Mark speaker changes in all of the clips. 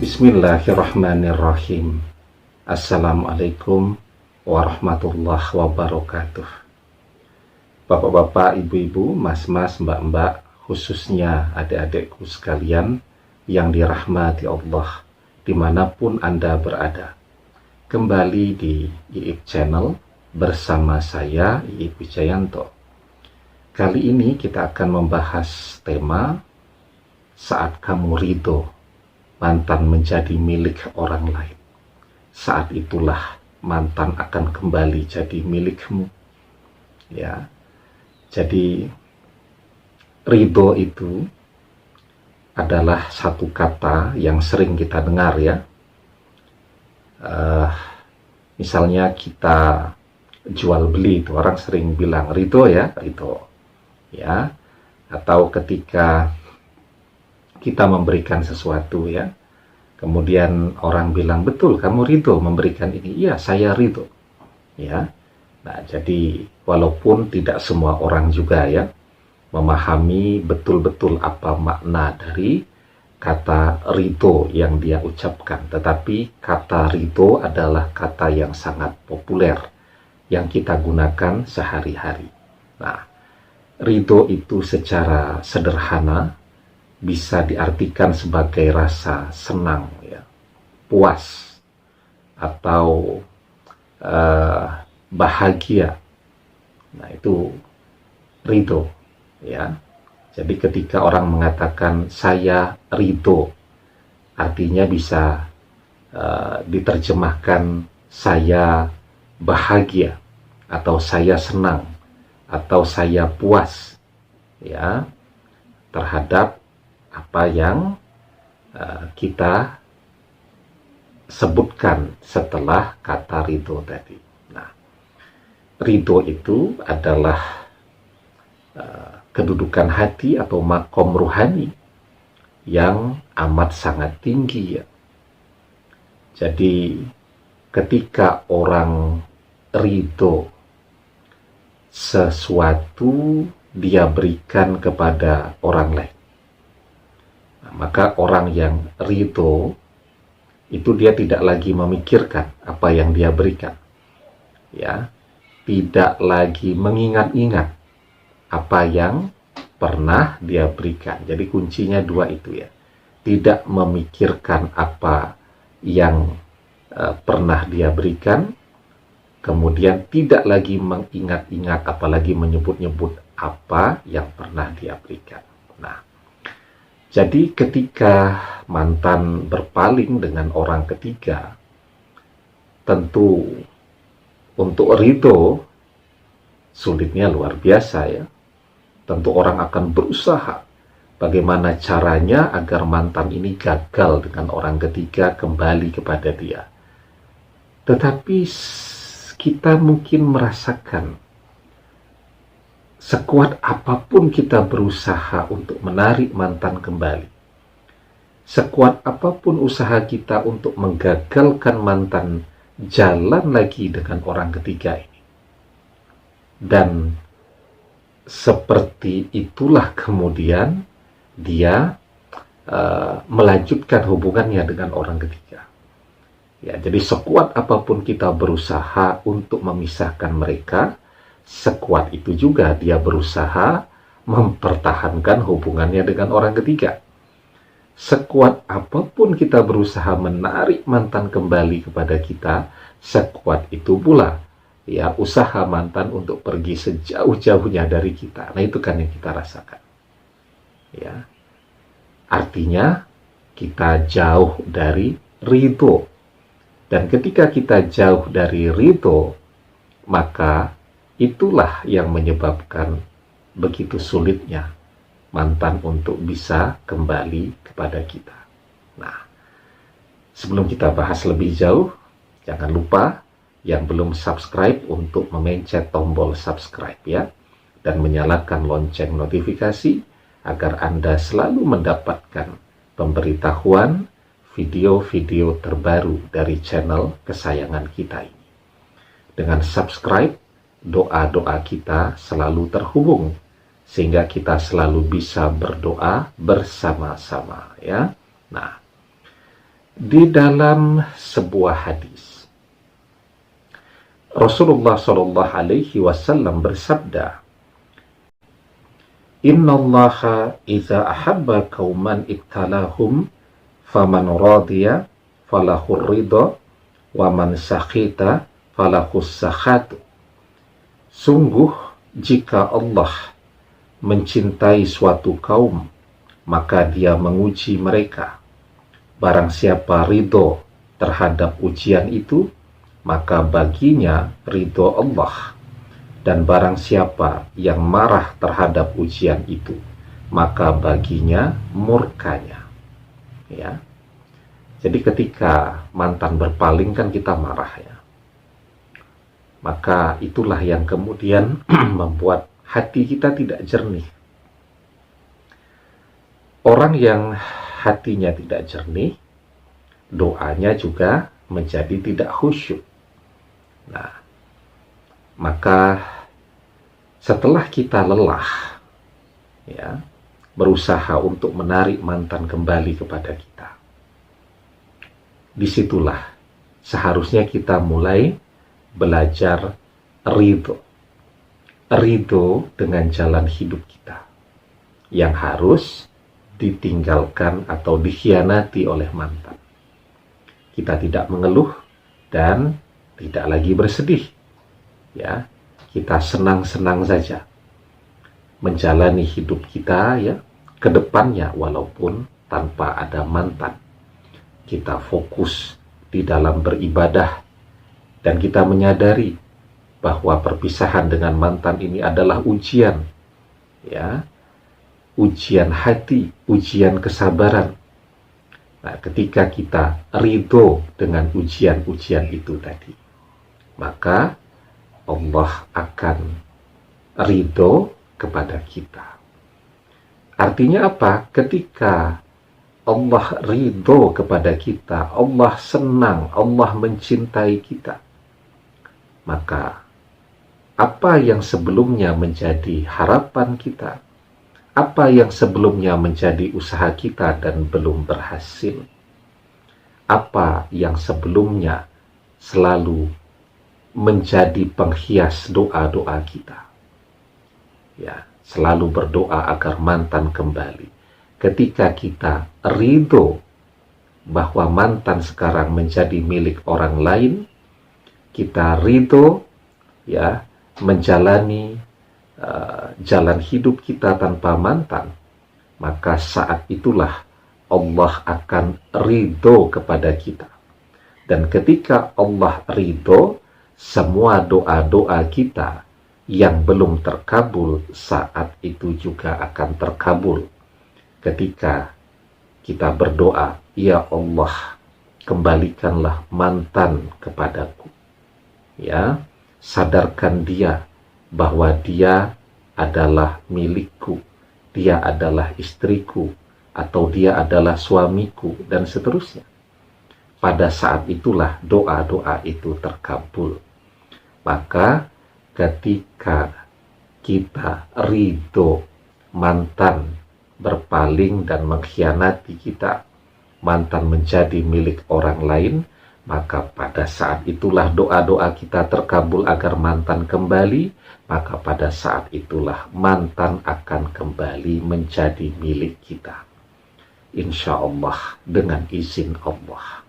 Speaker 1: Bismillahirrahmanirrahim. Assalamualaikum warahmatullahi wabarakatuh. Bapak-bapak, ibu-ibu, mas-mas, mbak-mbak, khususnya adik-adikku sekalian yang dirahmati Allah dimanapun Anda berada. Kembali di IIP Channel bersama saya, IIP Wijayanto. Kali ini kita akan membahas tema saat kamu ridho mantan menjadi milik orang lain. Saat itulah mantan akan kembali jadi milikmu. Ya. Jadi ridho itu adalah satu kata yang sering kita dengar ya. Misalnya kita jual beli itu orang sering bilang ridho ya, ridho. Ya. Atau ketika kita memberikan sesuatu ya, kemudian orang bilang, betul kamu ridho memberikan ini, iya saya ridho ya. Nah, jadi walaupun tidak semua orang juga ya memahami betul-betul apa makna dari kata ridho yang dia ucapkan, tetapi kata ridho adalah kata yang sangat populer yang kita gunakan sehari-hari. Nah, ridho itu secara sederhana bisa diartikan sebagai rasa senang, ya, puas, atau bahagia. Nah, itu ridho, ya. Jadi ketika orang mengatakan saya ridho, artinya bisa diterjemahkan saya bahagia, atau saya senang, atau saya puas, ya, terhadap apa yang kita sebutkan setelah kata ridho tadi. Nah, ridho itu adalah kedudukan hati atau makom ruhani yang amat sangat tinggi ya. Jadi ketika orang ridho sesuatu dia berikan kepada orang lain, maka orang yang ridho itu dia tidak lagi memikirkan apa yang dia berikan, ya, tidak lagi mengingat-ingat apa yang pernah dia berikan. Jadi kuncinya dua itu ya, tidak memikirkan apa yang pernah dia berikan, kemudian tidak lagi mengingat-ingat apalagi menyebut-nyebut apa yang pernah dia berikan. Nah, jadi ketika mantan berpaling dengan orang ketiga, tentu untuk ridho sulitnya luar biasa ya. Tentu orang akan berusaha bagaimana caranya agar mantan ini gagal dengan orang ketiga kembali kepada dia. Tetapi kita mungkin merasakan sekuat apapun kita berusaha untuk menarik mantan kembali, sekuat apapun usaha kita untuk menggagalkan mantan jalan lagi dengan orang ketiga ini, dan seperti itulah kemudian dia melanjutkan hubungannya dengan orang ketiga. Ya, jadi sekuat apapun kita berusaha untuk memisahkan mereka, sekuat itu juga dia berusaha mempertahankan hubungannya dengan orang ketiga. Sekuat apapun kita berusaha menarik mantan kembali kepada kita, sekuat itu pula ya usaha mantan untuk pergi sejauh-jauhnya dari kita. Nah, itu kan yang kita rasakan. Ya. Artinya kita jauh dari ridho. Dan ketika kita jauh dari ridho, maka itulah yang menyebabkan begitu sulitnya mantan untuk bisa kembali kepada kita. Nah, sebelum kita bahas lebih jauh, jangan lupa yang belum subscribe untuk memencet tombol subscribe ya, dan menyalakan lonceng notifikasi agar Anda selalu mendapatkan pemberitahuan video-video terbaru dari channel kesayangan kita ini. Dengan subscribe, doa-doa kita selalu terhubung sehingga kita selalu bisa berdoa bersama-sama ya. Nah, Di dalam sebuah hadis, Rasulullah Shallallahu Alaihi Wasallam bersabda, Inna Allaha iza ahabba kauman ibtalahum faman radiya falahur ridha wa man sakhita falahus sakhatu. Sungguh jika Allah mencintai suatu kaum, maka dia menguji mereka. Barang siapa ridho terhadap ujian itu, maka baginya ridho Allah. Dan barang siapa yang marah terhadap ujian itu, maka baginya murkanya. Ya. Jadi ketika mantan berpaling kan kita marah ya. Maka itulah yang kemudian membuat hati kita tidak jernih. Orang yang hatinya tidak jernih, doanya juga menjadi tidak khusyuk. Nah, maka setelah kita lelah, ya, berusaha untuk menarik mantan kembali kepada kita, disitulah seharusnya kita mulai belajar ridho dengan jalan hidup kita yang harus ditinggalkan atau dikhianati oleh mantan. Kita tidak mengeluh dan tidak lagi bersedih. Ya, kita senang-senang saja menjalani hidup kita ya ke depannya walaupun tanpa ada mantan. Kita fokus di dalam beribadah dan kita menyadari bahwa perpisahan dengan mantan ini adalah ujian. Ya. Ujian hati, ujian kesabaran. Nah, ketika kita ridho dengan ujian-ujian itu tadi, maka Allah akan ridho kepada kita. Artinya apa? Ketika Allah ridho kepada kita, Allah senang, Allah mencintai kita, maka apa yang sebelumnya menjadi harapan kita, apa yang sebelumnya menjadi usaha kita dan belum berhasil, apa yang sebelumnya selalu menjadi penghias doa-doa kita, ya, selalu berdoa agar mantan kembali. Ketika kita ridho bahwa mantan sekarang menjadi milik orang lain, kita ridho ya menjalani jalan hidup kita tanpa mantan, maka saat itulah Allah akan ridho kepada kita. Dan ketika Allah ridho, semua doa-doa kita yang belum terkabul saat itu juga akan terkabul. Ketika kita berdoa, ya Allah, kembalikanlah mantan kepadaku. Ya, sadarkan dia bahwa dia adalah milikku, dia adalah istriku, atau dia adalah suamiku, dan seterusnya. Pada saat itulah doa-doa itu terkabul. Maka ketika kita ridho mantan berpaling dan mengkhianati kita, mantan menjadi milik orang lain, maka pada saat itulah doa-doa kita terkabul agar mantan kembali, maka pada saat itulah mantan akan kembali menjadi milik kita. Insya Allah dengan izin Allah.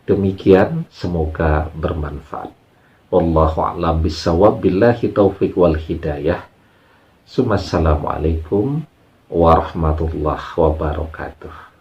Speaker 1: Demikian, semoga bermanfaat. Wallahu a'lam bishawab, billahi taufiq wal hidayah. Assalamualaikum warahmatullahi wabarakatuh.